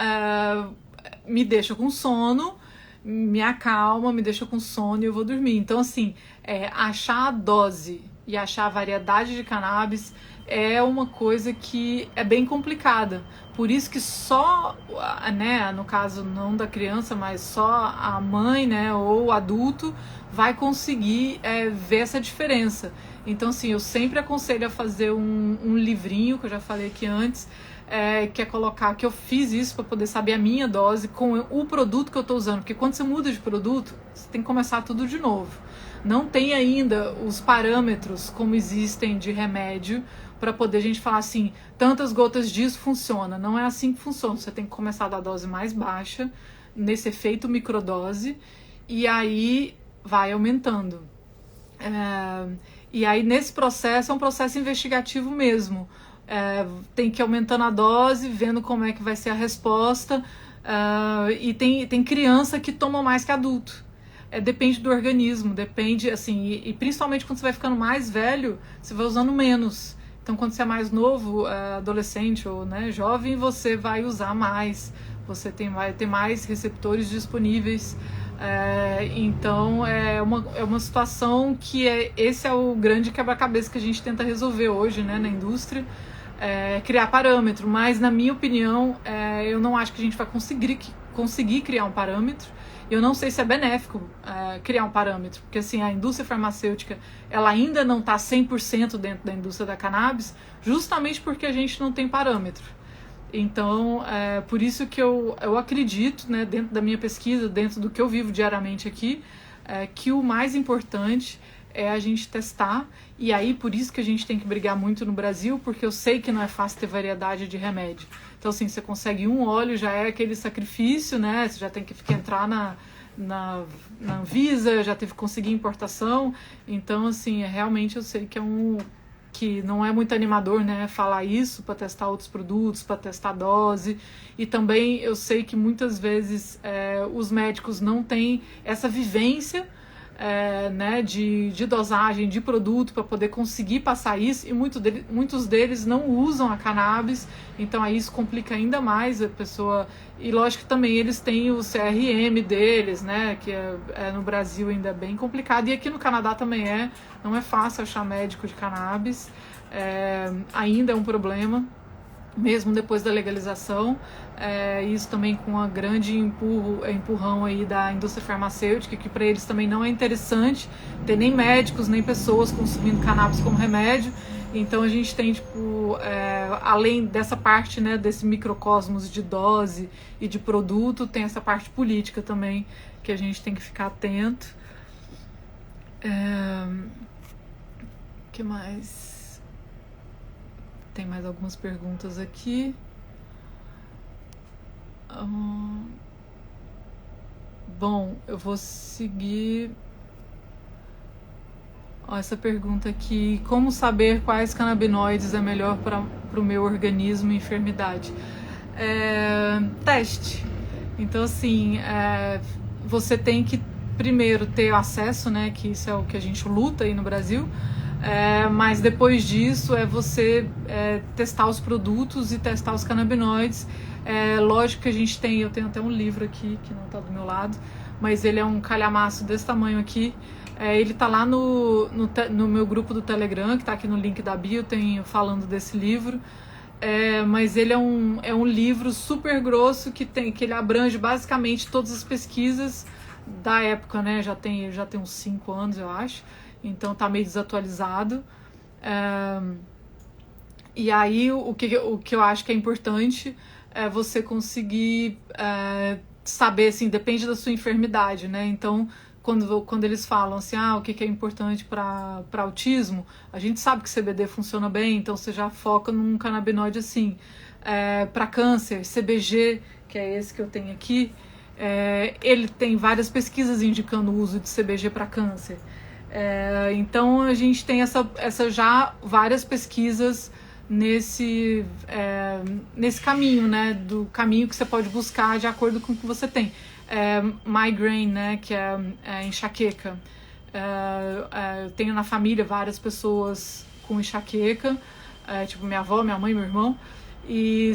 me deixa com sono, me acalma, me deixa com sono e eu vou dormir. Então, assim, achar a dose e achar a variedade de cannabis é uma coisa que é bem complicada. Por isso que só, né, no caso não da criança, mas só a mãe, né, ou o adulto vai conseguir ver essa diferença. Então, assim, eu sempre aconselho a fazer um livrinho, que eu já falei aqui antes, que é colocar que eu fiz isso para poder saber a minha dose com o produto que eu estou usando. Porque quando você muda de produto, você tem que começar tudo de novo. Não tem ainda os parâmetros como existem de remédio para poder a gente falar assim, tantas gotas disso funciona. Não é assim que funciona. Você tem que começar da dose mais baixa, nesse efeito microdose, e aí vai aumentando. E aí nesse processo é um processo investigativo mesmo. Tem que ir aumentando a dose, vendo como é que vai ser a resposta. E tem criança que toma mais que adulto. Depende do organismo, depende, assim, e principalmente quando você vai ficando mais velho, você vai usando menos. Então, quando você é mais novo, adolescente ou, né, jovem, você vai usar mais, você vai ter mais receptores disponíveis. Então, é uma situação que esse é o grande quebra-cabeça que a gente tenta resolver hoje, né, na indústria, criar parâmetro. Mas, na minha opinião, eu não acho que a gente vai conseguir criar um parâmetro. Eu não sei se é benéfico criar um parâmetro, porque assim, a indústria farmacêutica ela ainda não está 100% dentro da indústria da cannabis, justamente porque a gente não tem parâmetro. Então, por isso que eu acredito, né, dentro da minha pesquisa, dentro do que eu vivo diariamente aqui, que o mais importante é a gente testar, e aí por isso que a gente tem que brigar muito no Brasil, porque eu sei que não é fácil ter variedade de remédio. Então, assim, você consegue um óleo, já é aquele sacrifício, né? Você já tem que entrar na Anvisa, já teve que conseguir importação. Então, assim, realmente eu sei que não é muito animador, né, falar isso para testar outros produtos, para testar dose. E também eu sei que muitas vezes os médicos não têm essa vivência, né, de dosagem de produto para poder conseguir passar isso, e muitos deles não usam a cannabis, então aí isso complica ainda mais a pessoa. E lógico que também eles têm o CRM deles, né, que no Brasil ainda é bem complicado, e aqui no Canadá também não é fácil achar médico de cannabis, ainda é um problema, mesmo depois da legalização. Isso também com a grande empurrão aí da indústria farmacêutica, que para eles também não é interessante ter nem médicos, nem pessoas consumindo cannabis como remédio. Então a gente tem, tipo, além dessa parte, né, desse microcosmos de dose e de produto, tem essa parte política também, que a gente tem que ficar atento. Que mais? Tem mais algumas perguntas aqui. Bom, eu vou seguir. Essa pergunta aqui: como saber quais canabinoides é melhor para o meu organismo e enfermidade? Teste. Então, assim, você tem que primeiro ter acesso, né? Que isso é o que a gente luta aí no Brasil. Mas depois disso é você testar os produtos e testar os canabinoides. Lógico que eu tenho até um livro aqui que não está do meu lado, mas ele é um calhamaço desse tamanho aqui. Ele tá lá no meu grupo do Telegram, que tá aqui no link da bio, tem falando desse livro. Mas ele é um livro super grosso que ele abrange basicamente todas as pesquisas da época, né? Já tem uns 5 anos, eu acho. Então tá meio desatualizado. E aí o que eu acho que é importante é você conseguir saber, assim, depende da sua enfermidade, né? Então, quando eles falam assim, o que é importante para autismo, a gente sabe que CBD funciona bem, então você já foca num canabinoide assim. Para câncer, CBG, que é esse que eu tenho aqui, ele tem várias pesquisas indicando o uso de CBG para câncer. Então a gente tem essa já várias pesquisas nesse caminho, né, do caminho que você pode buscar de acordo com o que você tem. Migraine, né, que é enxaqueca. Eu tenho na família várias com enxaqueca, tipo minha avó, minha mãe, meu irmão, e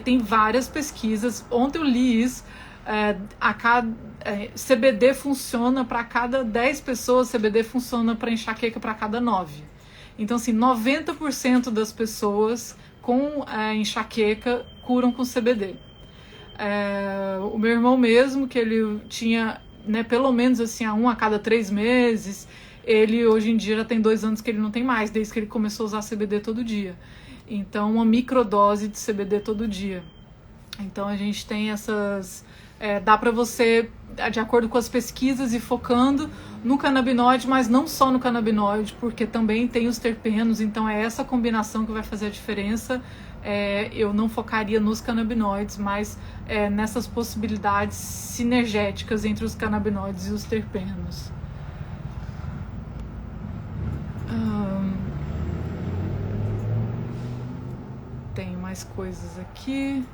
tem várias pesquisas. Ontem eu li isso. CBD funciona para cada 10 pessoas, CBD funciona para enxaqueca para cada 9. Então, assim, 90% das pessoas com enxaqueca curam com CBD. O meu irmão mesmo, que ele tinha, né, pelo menos assim, a cada 3 meses, ele hoje em dia já tem 2 anos que ele não tem mais, desde que ele começou a usar CBD todo dia. Então, uma microdose de CBD todo dia. Então, a gente tem essas... dá para você, de acordo com as pesquisas, ir focando no canabinoide, mas não só no canabinoide, porque também tem os terpenos, então é essa combinação que vai fazer a diferença. Eu não focaria nos canabinoides, mas nessas possibilidades sinergéticas entre os canabinoides e os terpenos. Tem mais coisas aqui.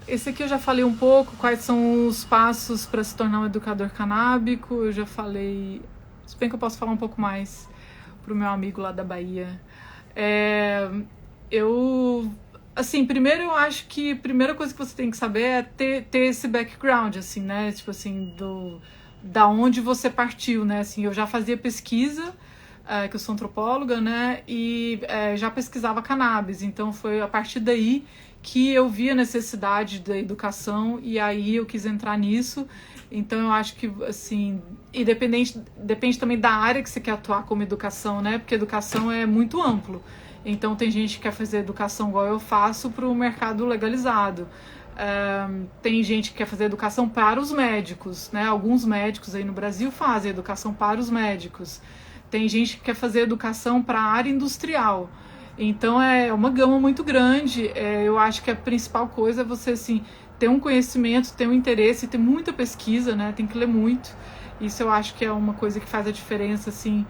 Esse aqui eu já falei um pouco, quais são os passos para se tornar um educador canábico. Eu já falei, se bem que eu posso falar um pouco mais pro meu amigo lá da Bahia. Assim, primeiro eu acho que a primeira coisa que você tem que saber é ter esse background, assim, né? Tipo assim, da onde você partiu, né? Assim, eu já fazia pesquisa, que eu sou antropóloga, né? E já pesquisava cannabis, então foi a partir daí que eu vi a necessidade da educação e aí eu quis entrar nisso. Então eu acho que, assim, e depende também da área que você quer atuar como educação, né? Porque educação é muito amplo. Então tem gente que quer fazer educação igual eu faço para o mercado legalizado. Tem gente que quer fazer educação para os médicos, né? Alguns médicos aí no Brasil fazem educação para os médicos. Tem gente que quer fazer educação para a área industrial. Então é uma gama muito grande. Eu acho que a principal coisa é você, assim, ter um conhecimento, ter um interesse, ter muita pesquisa, né? Tem que ler muito. Isso eu acho que é uma coisa que faz a diferença, assim,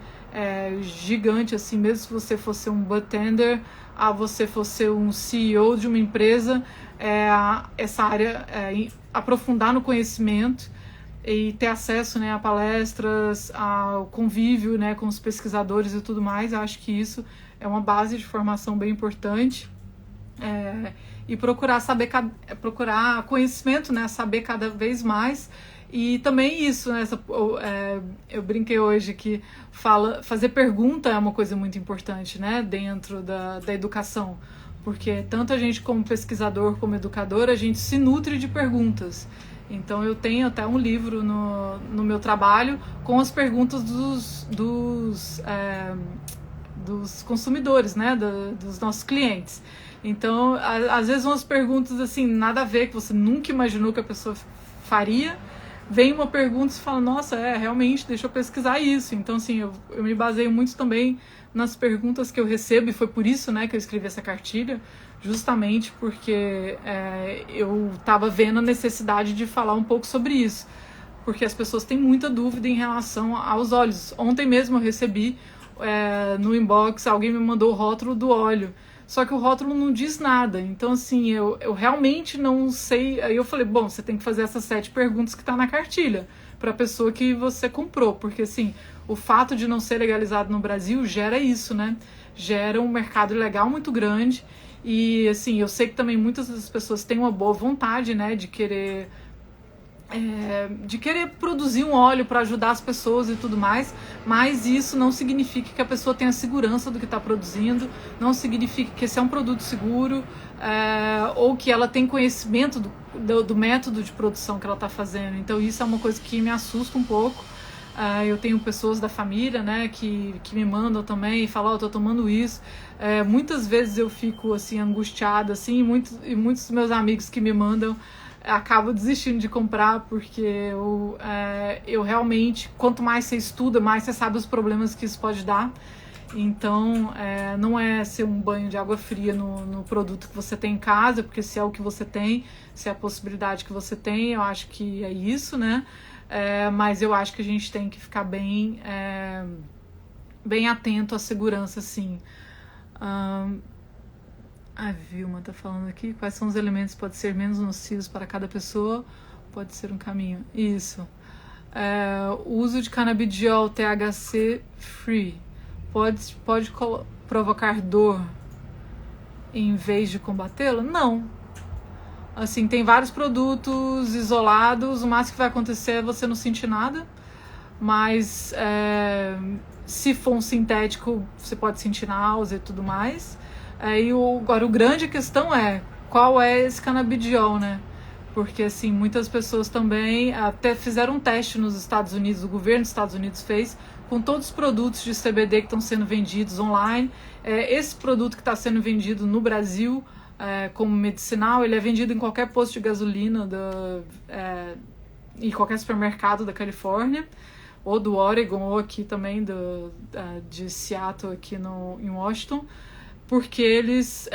gigante, assim, mesmo se você fosse um bartender, você fosse um CEO de uma empresa, essa área, aprofundar no conhecimento e ter acesso, né, a palestras, ao convívio, né, com os pesquisadores e tudo mais. Eu acho que isso é uma base de formação bem importante. E procurar conhecimento, né, saber cada vez mais. E também isso, né, eu brinquei hoje que fazer pergunta é uma coisa muito importante, né, dentro da educação, porque tanto a gente como pesquisador, como educador, a gente se nutre de perguntas. Então eu tenho até um livro no meu trabalho com as perguntas dos consumidores, né, dos nossos clientes. Então, às vezes umas perguntas assim, nada a ver, que você nunca imaginou que a pessoa faria, vem uma pergunta e você fala, nossa, realmente, deixa eu pesquisar isso. Então, assim, eu me baseio muito também nas perguntas que eu recebo, e foi por isso, né, que eu escrevi essa cartilha, justamente porque eu estava vendo a necessidade de falar um pouco sobre isso, porque as pessoas têm muita dúvida em relação aos óleos. Ontem mesmo eu recebi no inbox, alguém me mandou o rótulo do óleo, só que o rótulo não diz nada, então assim, eu realmente não sei. Aí eu falei, bom, você tem que fazer essas 7 perguntas que tá na cartilha para a pessoa que você comprou, porque assim, o fato de não ser legalizado no Brasil gera isso, né? Gera um mercado ilegal muito grande. E assim, eu sei que também muitas das pessoas têm uma boa vontade, né, de querer produzir um óleo para ajudar as pessoas e tudo mais, mas isso não significa que a pessoa tenha segurança do que está produzindo, não significa que esse é um produto seguro, ou que ela tem conhecimento do método de produção que ela está fazendo. Então isso é uma coisa que me assusta um pouco. Eu tenho pessoas da família, né, que me mandam também e falam, eu tô tomando isso. Muitas vezes eu fico assim angustiada, assim, e muitos dos meus amigos que me mandam acabo desistindo de comprar, porque eu realmente, quanto mais você estuda, mais você sabe os problemas que isso pode dar. Então, não é ser um banho de água fria no produto que você tem em casa, porque se é o que você tem, se é a possibilidade que você tem, eu acho que é isso, né? Mas eu acho que a gente tem que ficar bem atento à segurança, sim. A Vilma tá falando aqui, quais são os elementos que podem ser menos nocivos para cada pessoa, pode ser um caminho. Isso. O uso de canabidiol THC free pode provocar dor em vez de combatê-la? Não. Assim, tem vários produtos isolados, o máximo que vai acontecer é você não sentir nada, mas se for um sintético, você pode sentir náusea e tudo mais. Agora, o grande questão é qual é esse canabidiol, né? Porque, assim, muitas pessoas também até fizeram um teste nos Estados Unidos, o governo dos Estados Unidos fez, com todos os produtos de CBD que estão sendo vendidos online. Esse produto que está sendo vendido no Brasil como medicinal, ele é vendido em qualquer posto de gasolina em qualquer supermercado da Califórnia, ou do Oregon, ou aqui também de Seattle, aqui em Washington, porque eles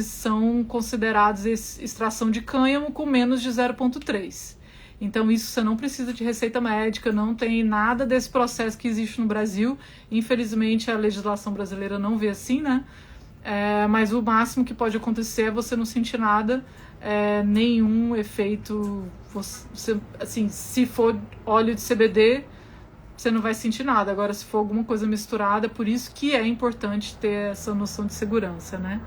são considerados extração de cânhamo com menos de 0,3. Então isso você não precisa de receita médica, não tem nada desse processo que existe no Brasil. Infelizmente a legislação brasileira não vê assim, né? Mas o máximo que pode acontecer é você não sentir nada, nenhum efeito. Assim, se for óleo de CBD, você não vai sentir nada. Agora, se for alguma coisa misturada, por isso que é importante ter essa noção de segurança, né?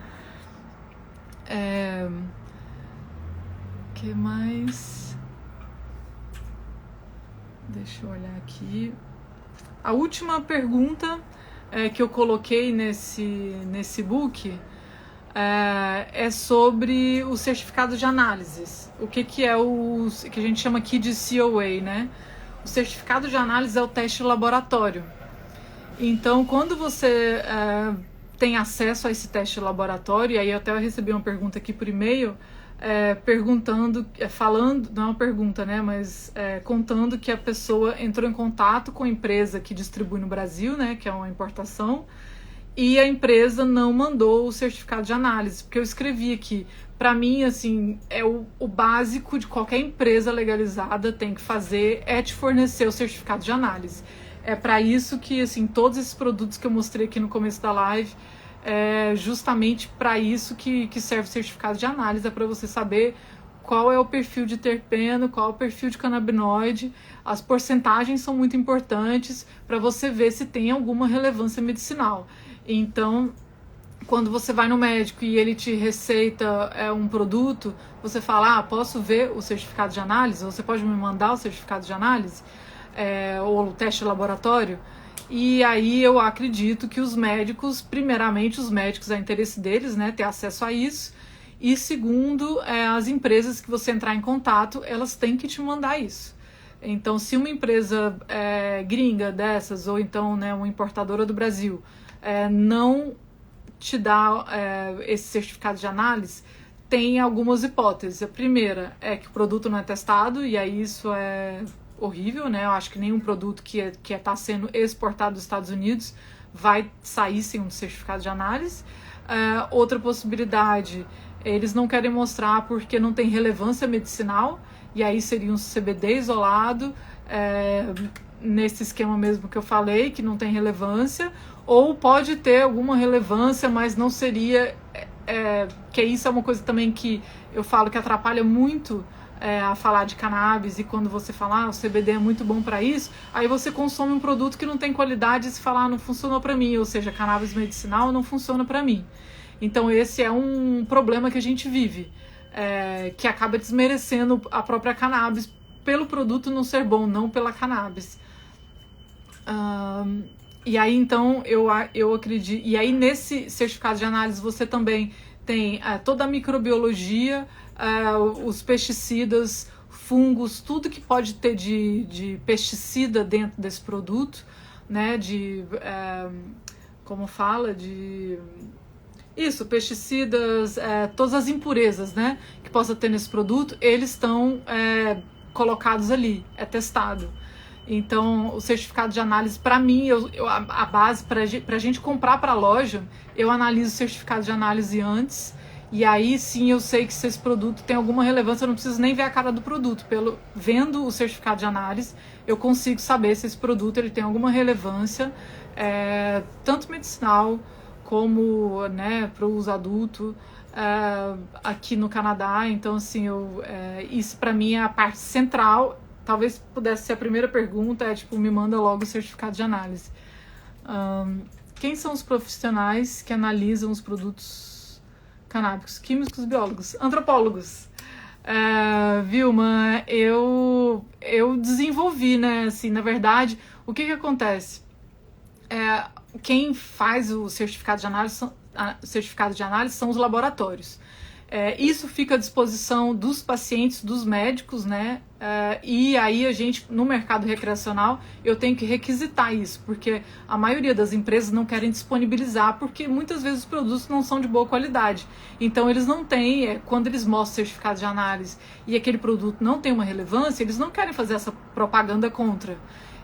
Que mais? Deixa eu olhar aqui. A última pergunta que eu coloquei nesse book é sobre o certificado de análises. O que é o que a gente chama aqui de COA, né? O certificado de análise é o teste laboratório. Então, quando você tem acesso a esse teste laboratório, e aí até eu recebi uma pergunta aqui por e-mail, falando, não é uma pergunta, né, mas contando que a pessoa entrou em contato com a empresa que distribui no Brasil, né, que é uma importação, e a empresa não mandou o certificado de análise, porque eu escrevi aqui, para mim, assim, o básico de qualquer empresa legalizada tem que fazer é te fornecer o certificado de análise. É para isso que, assim, todos esses produtos que eu mostrei aqui no começo da live, justamente para isso que serve o certificado de análise, é para você saber qual é o perfil de terpeno, qual é o perfil de canabinoide, as porcentagens são muito importantes para você ver se tem alguma relevância medicinal. Então, quando você vai no médico e ele te receita um produto, você fala, posso ver o certificado de análise? Você pode me mandar o certificado de análise? Ou o teste laboratório? E aí eu acredito que os médicos, primeiramente os médicos, é interesse deles, né, ter acesso a isso, e segundo, as empresas que você entrar em contato, elas têm que te mandar isso. Então, se uma empresa gringa dessas, ou então, né, uma importadora do Brasil, não te dá esse certificado de análise, tem algumas hipóteses. A primeira é que o produto não é testado, e aí isso é horrível, né? Eu acho que nenhum produto que está sendo exportado dos Estados Unidos vai sair sem um certificado de análise. Outra possibilidade, eles não querem mostrar porque não tem relevância medicinal, e aí seria um CBD isolado, nesse esquema mesmo que eu falei, que não tem relevância, ou pode ter alguma relevância, mas não seria... que isso é uma coisa também que eu falo que atrapalha muito a falar de cannabis, e quando você fala, o CBD é muito bom para isso, aí você consome um produto que não tem qualidade e se falar, não funcionou para mim, ou seja, cannabis medicinal não funciona para mim. Então esse é um problema que a gente vive, que acaba desmerecendo a própria cannabis pelo produto não ser bom, não pela cannabis. E aí então eu acredito, e aí nesse certificado de análise você também tem toda a microbiologia, os pesticidas, fungos, tudo que pode ter de pesticida dentro desse produto, né, como fala, isso, pesticidas, todas as impurezas, né, que possa ter nesse produto, eles estão colocados ali, é testado. Então, o certificado de análise, para mim, a base, para a gente comprar para a loja, eu analiso o certificado de análise antes, e aí sim eu sei que se esse produto tem alguma relevância, eu não preciso nem ver a cara do produto. Vendo o certificado de análise, eu consigo saber se esse produto ele tem alguma relevância, tanto medicinal, como, né, para o uso adulto, aqui no Canadá. Então, assim, isso para mim é a parte central. Talvez pudesse ser a primeira pergunta, me manda logo o certificado de análise. Quem são os profissionais que analisam os produtos canábicos? Químicos, biólogos, antropólogos. Vilma, eu desenvolvi, né, assim, na verdade, o que acontece? Quem faz o certificado de análise são os laboratórios. Isso fica à disposição dos pacientes, dos médicos, né? E aí a gente, no mercado recreacional, eu tenho que requisitar isso, porque a maioria das empresas não querem disponibilizar, porque muitas vezes os produtos não são de boa qualidade. Então eles não têm, quando eles mostram certificado de análise e aquele produto não tem uma relevância, eles não querem fazer essa propaganda contra.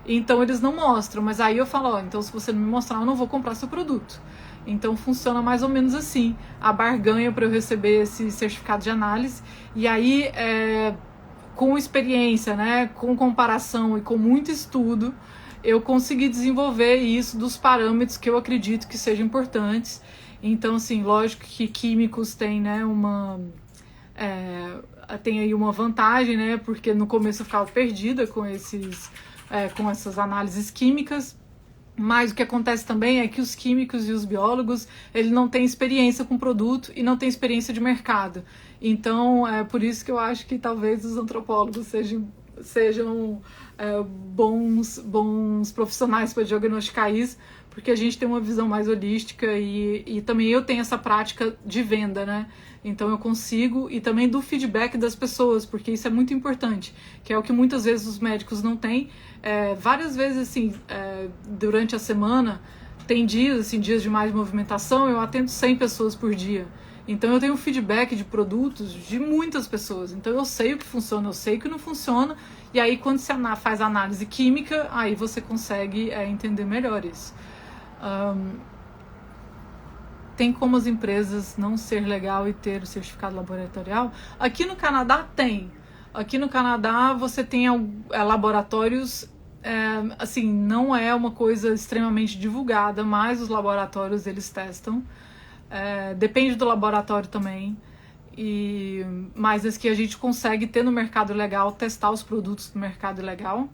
Então eles não mostram, mas aí eu falo, então se você não me mostrar, eu não vou comprar seu produto. Então funciona mais ou menos assim, a barganha para eu receber esse certificado de análise. E aí, com experiência, né, com comparação e com muito estudo, eu consegui desenvolver isso dos parâmetros que eu acredito que sejam importantes. Então, assim, lógico que químicos têm, né, tem aí uma vantagem, né, porque no começo eu ficava perdida com essas análises químicas. Mas o que acontece também é que os químicos e os biólogos, eles não têm experiência com o produto e não têm experiência de mercado. Então, é por isso que eu acho que talvez os antropólogos sejam bons profissionais para diagnosticar isso, porque a gente tem uma visão mais holística e também eu tenho essa prática de venda, né? Então eu consigo, e também do feedback das pessoas, porque isso é muito importante, que é o que muitas vezes os médicos não têm. Várias vezes, assim, durante a semana, tem dias, assim, dias de mais movimentação, eu atendo 100 pessoas por dia. Então eu tenho feedback de produtos de muitas pessoas. Então eu sei o que funciona, eu sei o que não funciona, e aí quando você faz análise química, aí você consegue entender melhor isso. Tem como as empresas não ser legal e ter o certificado laboratorial? Aqui no Canadá tem. Aqui no Canadá você tem laboratórios, assim, não é uma coisa extremamente divulgada, mas os laboratórios eles testam. Depende do laboratório também. Mas as que a gente consegue ter no mercado legal, testar os produtos no mercado legal.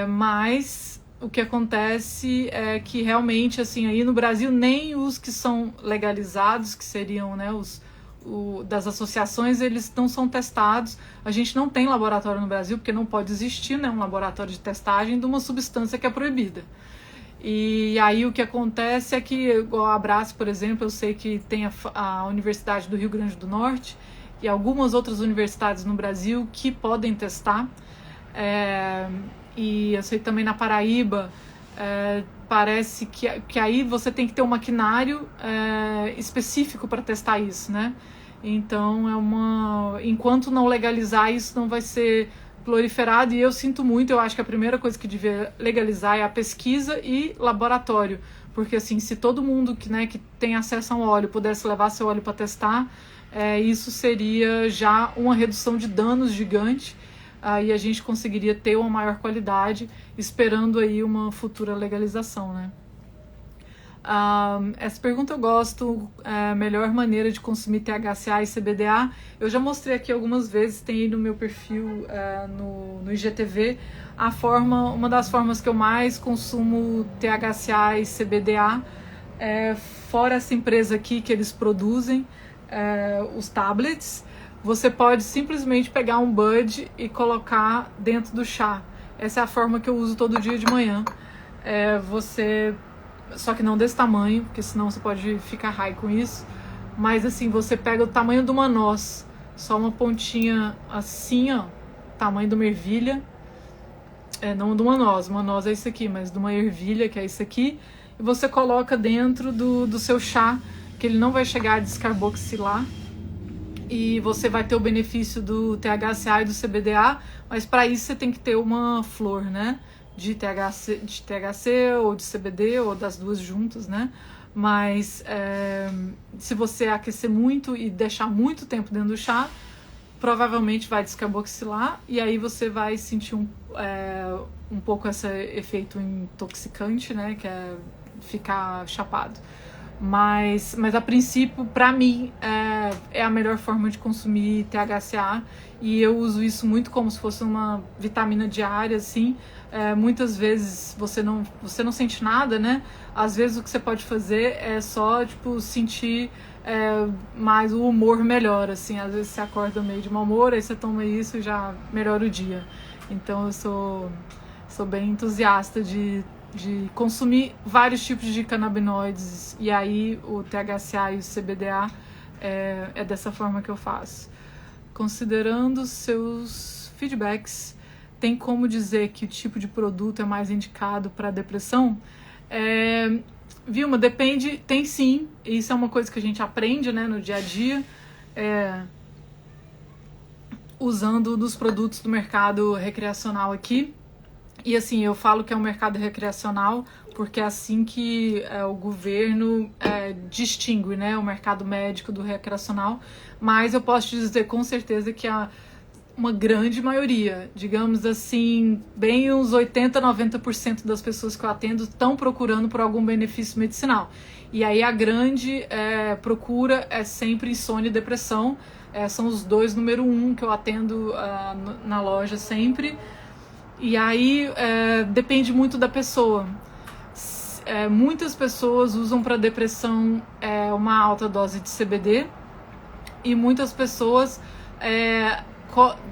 Mas o que acontece é que realmente, assim, aí no Brasil, nem os que são legalizados, que seriam, né, das associações, eles não são testados. A gente não tem laboratório no Brasil, porque não pode existir, né, um laboratório de testagem de uma substância que é proibida. E aí o que acontece é que, igual a Abraço, por exemplo, eu sei que tem a Universidade do Rio Grande do Norte e algumas outras universidades no Brasil que podem testar. E eu sei também na Paraíba, parece que aí você tem que ter um maquinário específico para testar isso, né? Então enquanto não legalizar isso, não vai ser proliferado e eu sinto muito, eu acho que a primeira coisa que devia legalizar é a pesquisa e laboratório, porque assim, se todo mundo que, né, que tem acesso a um óleo pudesse levar seu óleo para testar, isso seria já uma redução de danos gigante, aí a gente conseguiria ter uma maior qualidade, esperando aí uma futura legalização, né? Essa pergunta eu gosto, melhor maneira de consumir THCA e CBDA. Eu já mostrei aqui algumas vezes, tem aí no meu perfil no IGTV, uma das formas que eu mais consumo THCA e CBDA, fora essa empresa aqui que eles produzem, os tablets, você pode simplesmente pegar um bud e colocar dentro do chá. Essa é a forma que eu uso todo dia de manhã. Só que não desse tamanho, porque senão você pode ficar high com isso. Mas assim, você pega o tamanho de uma noz, só uma pontinha assim, ó, tamanho de uma ervilha. Não de uma noz é isso aqui, mas de uma ervilha, que é isso aqui. E você coloca dentro do seu chá, que ele não vai chegar a descarboxilar. E você vai ter o benefício do THCA e do CBDA, mas para isso você tem que ter uma flor, né? De THC ou de CBD ou das duas juntas, né? Mas se você aquecer muito e deixar muito tempo dentro do chá, provavelmente vai descarboxilar e aí você vai sentir um pouco esse efeito intoxicante, né? Que é ficar chapado. Mas a princípio, para mim, é a melhor forma de consumir THCA e eu uso isso muito como se fosse uma vitamina diária, assim. Muitas vezes você não sente nada, né? Às vezes o que você pode fazer é só, tipo, sentir mais o humor melhor, assim. Às vezes você acorda meio de mau humor, aí você toma isso e já melhora o dia. Então eu sou bem entusiasta de consumir vários tipos de canabinoides e aí o THCA e o CBDA é dessa forma que eu faço. Considerando seus feedbacks, tem como dizer que o tipo de produto é mais indicado para depressão? Vilma, depende, tem sim, isso é uma coisa que a gente aprende, né, no dia a dia, usando dos produtos do mercado recreacional aqui. E assim, eu falo que é um mercado recreacional porque é assim que o governo distingue, né, o mercado médico do recreacional, mas eu posso te dizer com certeza que uma grande maioria, digamos assim, bem uns 80, 90% das pessoas que eu atendo estão procurando por algum benefício medicinal. E aí a grande procura é sempre insônia e depressão, são os dois número 1 que eu atendo na loja sempre. E aí depende muito da pessoa. Muitas pessoas usam para depressão uma alta dose de CBD e muitas pessoas,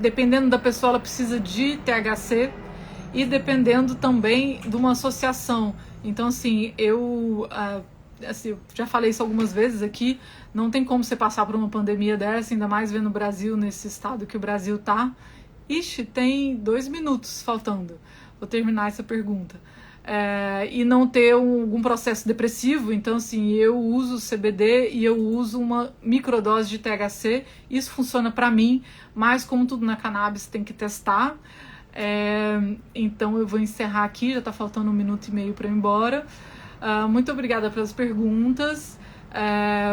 dependendo da pessoa, ela precisa de THC e dependendo também de uma associação. Então, assim, eu já falei isso algumas vezes aqui, não tem como você passar por uma pandemia dessa, ainda mais vendo o Brasil nesse estado que o Brasil tá. Ixi, tem 2 minutos faltando. Vou terminar essa pergunta. E não ter algum processo depressivo. Então, assim, eu uso CBD e eu uso uma microdose de THC. Isso funciona para mim, mas como tudo na cannabis tem que testar. Então eu vou encerrar aqui, já tá faltando 1 minuto e meio para eu ir embora. Muito obrigada pelas perguntas.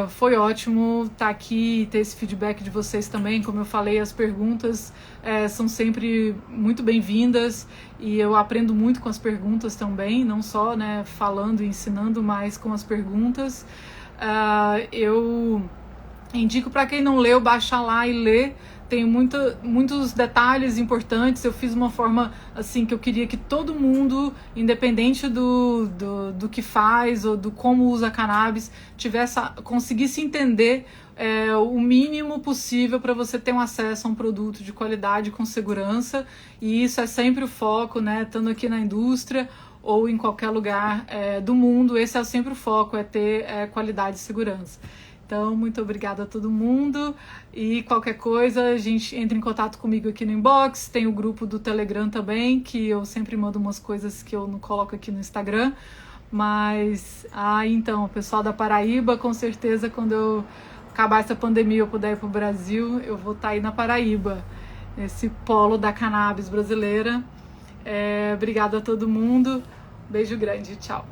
Foi ótimo estar aqui e ter esse feedback de vocês também. Como eu falei, as perguntas são sempre muito bem-vindas e eu aprendo muito com as perguntas também, não só, né, falando e ensinando, mas com as perguntas. Eu indico para quem não leu, baixar lá e ler. Tem muitos detalhes importantes. Eu fiz uma forma assim que eu queria que todo mundo, independente do que faz ou do como usa cannabis, conseguisse entender o mínimo possível para você ter um acesso a um produto de qualidade com segurança. E isso é sempre o foco, né? Estando aqui na indústria ou em qualquer lugar do mundo, esse é sempre o foco, é ter qualidade e segurança. Então, muito obrigada a todo mundo e qualquer coisa, a gente entra em contato comigo aqui no inbox, tem o grupo do Telegram também, que eu sempre mando umas coisas que eu não coloco aqui no Instagram, mas, então, o pessoal da Paraíba, com certeza, quando eu acabar essa pandemia e eu puder ir pro Brasil, eu vou estar aí na Paraíba. esse polo da cannabis brasileira. Obrigada a todo mundo. Beijo grande, tchau.